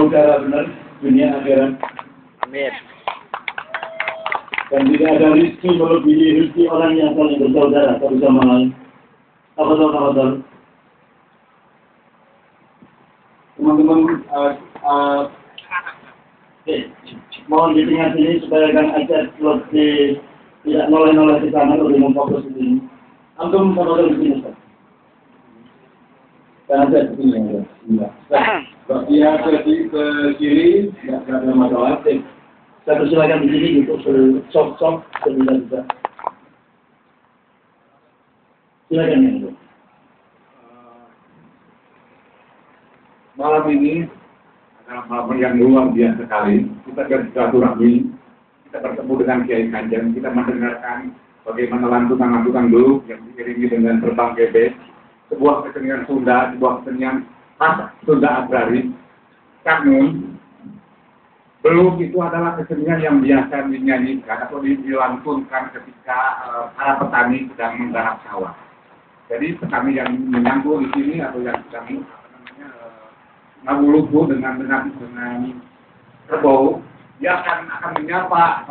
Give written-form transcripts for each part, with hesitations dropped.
bersaudara benar dunia akhirat. Amin. Dan tidak ada rezeki melebihi rezeki orang yang saling bersaudara satu sama lain. Apa teman-teman, mohon diingat ini supaya kan aja lebih tidak noleh-noleh di sana, lebih memfokus di sini. Antum sama di sini, Ustaz. Karena saya di sini, enggak. Dia ke kiri, enggak ada masalah. Saya persilakan di sini gitu, sok-sok sebisa-bisa. Silakan ya, Bu. Malam ini adalah malam yang luar biasa sekali. Kita bersilaturahmi, kita bertemu dengan Kiai Kanjeng, kita mendengarkan bagaimana lantunan-lantunan dulu yang diiringi dengan terbang gebek, sebuah kesenian Sunda, sebuah kesenian khas Sunda agraris. Namun, belum itu adalah kesenian yang biasa dinyanyikan atau dilantunkan ketika para petani sedang menggarap sawah. Jadi petani yang menyangkul di sini atau yang sedang ngabuluku dengan kerbau, dia akan menyapa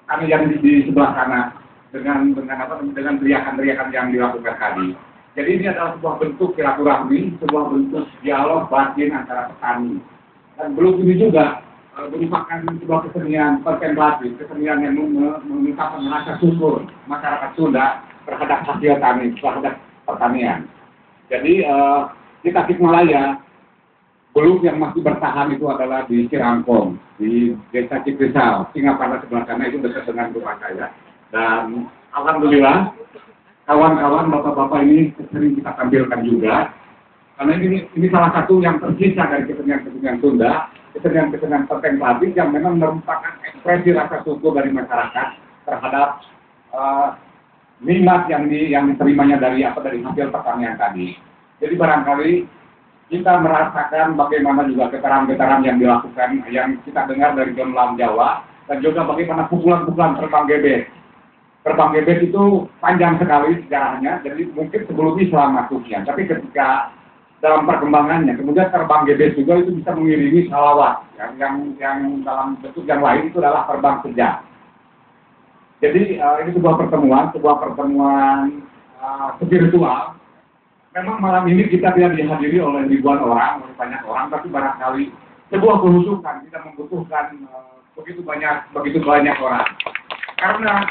kami yang di sebelah sana dengan teriakan-teriakan yang dilakukan tadi. Jadi ini adalah sebuah bentuk silaturahmi, sebuah bentuk dialog batin antara petani. Dan belum ini juga merupakan sebuah kesenian kontemplatif, kesenian yang mengungkapkan rasa syukur masyarakat Sunda terhadap hasil tani, terhadap pertanian. Jadi di Tasikmalaya, belum yang masih bertahan itu adalah di Cirangkong, di Desa Cikrisal, Singaparna sebelah sana itu dekat dengan rumah saya. Dan alhamdulillah, kawan-kawan, bapak-bapak ini sering kita tampilkan juga. Karena ini salah satu yang tersisa dari kesenian-kesenian Sunda, kesenian-kesenian kontemplatif yang memang merupakan ekspresi rasa syukur dari masyarakat terhadap nikmat yang diterimanya dari hasil pertanian tadi. Jadi barangkali kita merasakan bagaimana juga getaran-getaran yang dilakukan, yang kita dengar dari gamelan Jawa, dan juga bagaimana pukulan-pukulan terbang gebek. Terbang gebek itu panjang sekali sejarahnya, jadi mungkin sebelum Islam masuknya. Tapi ketika dalam perkembangannya, kemudian terbang gebek juga itu bisa mengiringi salawat, yang dalam bentuk yang lain itu adalah terbang sejak. Jadi ini sebuah pertemuan spiritual. Memang malam ini kita tidak dihadiri oleh ribuan orang, oleh banyak orang, tapi barangkali sebuah kehusukan kita membutuhkan begitu banyak orang. Karena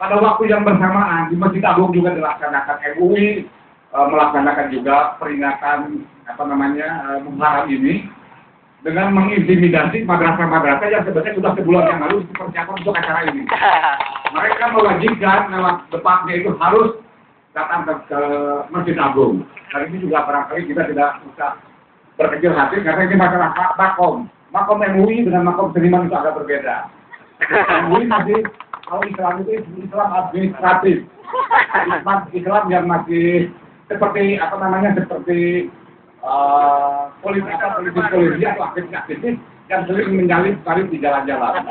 pada waktu yang bersamaan di Masjid Agung juga dilaksanakan MUI melaksanakan juga peringatan Muharram ini dengan mengintimidasi madrasah-madrasah yang sebenarnya sudah sebulan yang lalu dipersiapkan untuk acara ini. Mereka mewajibkan lewat depannya itu harus datang ke Masjid Agung. Dan ini juga barangkali kita tidak bisa berkecil hati karena ini masalah makom. Makom MUI dengan makom seniman itu agak berbeda. MUI masih, kalau Islam itu Islam administratif. Islam yang masih seperti politisi atau aktivis yang sering menyalip-salip di jalan-jalan.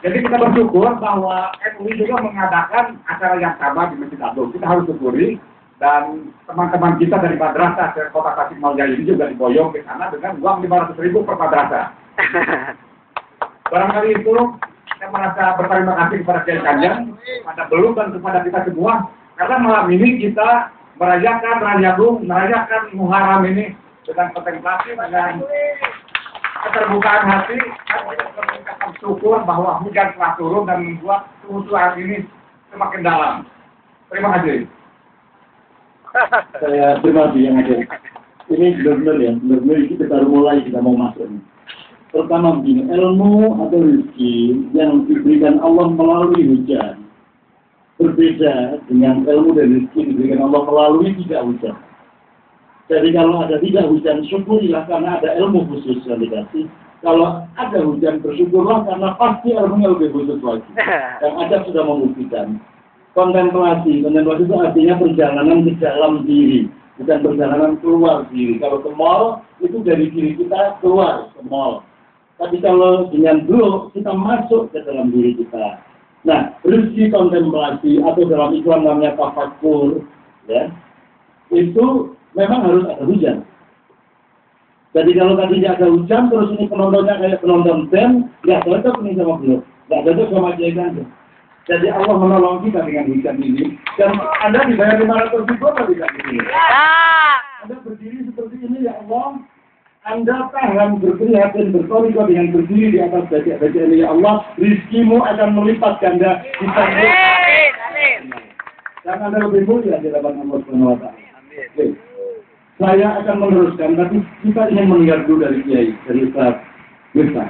Jadi kita bersyukur bahwa MUI juga mengadakan acara yang sama di Masjid Agung. Kita harus syukuri, dan teman-teman kita dari madrasah ke Kota Tasikmalaya ini juga diboyong ke sana dengan uang 500.000 per madrasah. Barangkali itu saya merasa berterima kasih kepada Kiai Kanjeng, kepada Belum dan kepada kita semua, karena malam ini kita merayakan Rayagung, merayakan Muharram ini dengan kontemplasi, dengan keterbukaan hati, dan mengucapkan syukur bahwa hujan telah turun dan membuat kehusuan ini semakin dalam. Terima kasih. Saya terima kasih yang ada. Ini benar-benar kita baru mulai, kita mau masuk. Pertama begini, ilmu atau rezeki yang diberikan Allah melalui hujan berbeda dengan ilmu dan rezeki diberikan Allah melalui tidak hujan. Jadi kalau ada tidak hujan, syukurilah karena ada ilmu khusus yang dikasih. Kalau ada hujan, bersyukurlah karena pasti ilmunya lebih khusus lagi. Yang ada sudah membuktikan. Kontemplasi itu artinya perjalanan ke dalam diri, bukan perjalanan keluar diri. Kalau ke mall, itu dari diri kita keluar ke mall. Tapi kalau dengan dulu, kita masuk ke dalam diri kita. Nah, rezeki kontemplasi atau dalam Islam namanya tafakur, ya, itu memang harus ada hujan. Jadi kalau tadi ada hujan, terus ini penontonnya kayak penonton band, nggak cocok nih sama blog, nggak cocok sama Kiai Kanjeng. Jadi Allah menolong kita dengan hujan ini, dan Anda dibayar 500 ribu atau tidak? Anda berdiri seperti ini, ya Allah. Anda tahan berprihatin berkoriko dengan berdiri di atas bajak-bajak ini, ya Allah. Rizkimu akan melipat ganda di sana. Dan Anda lebih mulia di hadapan Allah Subhanahu wa Ta'ala. Saya akan meneruskan, tapi kita ingin mendengar dulu dari Kiai, dari Ustaz Mirsa.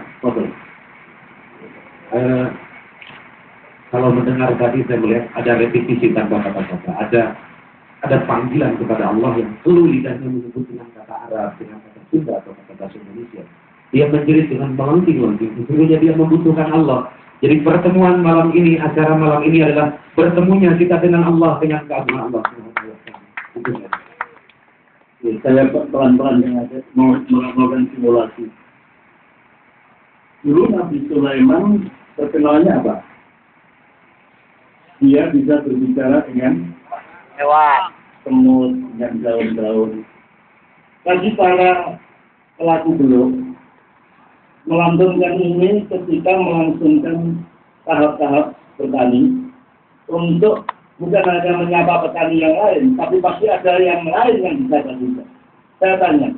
Kalau mendengar tadi saya melihat ada repetisi tanpa kata-kata, ada panggilan kepada Allah yang seluruh lidahnya menyebut dengan kata Arab, dengan kata Sunda atau kata bahasa Indonesia. Dia menjerit dengan melengking-lengking, sesungguhnya dia membutuhkan Allah. Jadi pertemuan malam ini, acara malam ini adalah bertemunya kita dengan Allah, dengan keagungan Allah. Saya pelan-pelan mau melakukan simulasi. Dulu Nabi Sulaiman terkenalnya apa? Dia bisa berbicara dengan hewan, semut, dengan daun-daun. Bagi para pelaku belum melantunkan ini ketika melangsungkan tahap-tahap bertani untuk bukan hanya menyapa petani yang lain, tapi pasti ada yang lain yang bisa juga. Saya tanya,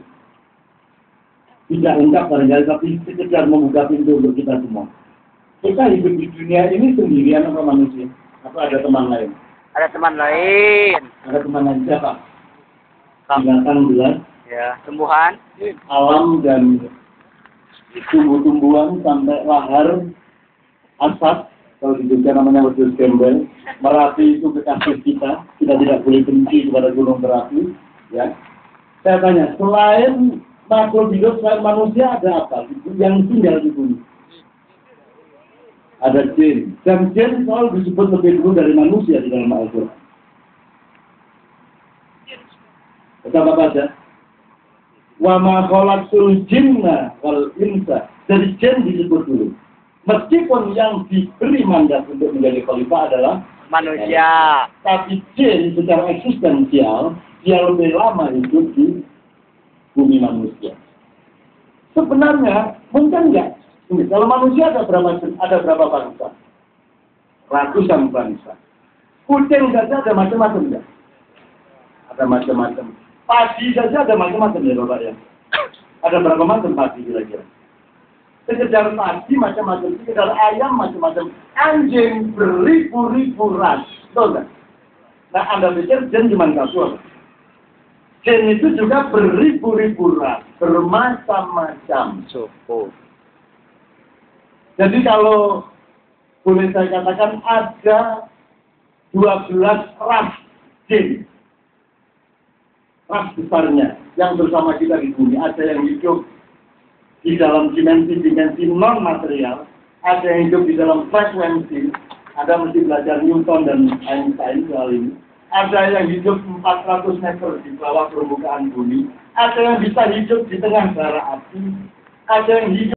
tidak ungkap barangkali, tapi sekedar membuka pintu untuk kita semua. Kita hidup di dunia ini sendirian apa manusia? Apa ada teman lain? ada teman lain. Ada teman lain siapa? Binatang jelas. Ya, tumbuhan. Alam dan tumbuh-tumbuhan sampai lahar, asap. Kalau di Jogja namanya wedhus gembel. Merapi itu kekasih kita tidak boleh benci kepada gunung Merapi. Ya. Saya tanya, selain makhluk hidup, selain manusia ada apa yang tinggal di bumi? Ada jin. Dan jin selalu disebut lebih dulu dari manusia di dalam Al-Quran. Apa saja? Wa ma khalaqtul jinna wal insa. Jadi jin disebut dulu. Meskipun yang diberi mandat untuk menjadi khalifah adalah Manusia. tapi jin secara eksistensial dia lebih lama hidup di bumi manusia. Sebenarnya mungkin enggak. Kalau manusia ada berapa bangsa? Ratusan bangsa. Kucing saja ada macam-macam enggak? Ada macam-macam. Padi saja ada macam-macam ya Bapak ya. Ada berapa macam padi kira-kira? Sekedar padi macam-macam, sekedar ayam macam-macam, anjing beribu-ribu ras, betul nggak? Nah Anda pikir jin cuma satu? Jin itu juga beribu-ribu ras, bermacam-macam. Cukup. Jadi kalau boleh saya katakan ada 12 ras jin, ras besarnya yang bersama kita di bumi. Ada yang hidup di dalam dimensi non material, ada yang hidup di dalam frekuensi. Ada mesti belajar Newton dan Einstein soal ini. Ada yang hidup 400 meter di bawah permukaan bumi. Ada yang bisa hidup di tengah bara api. Ada yang hidup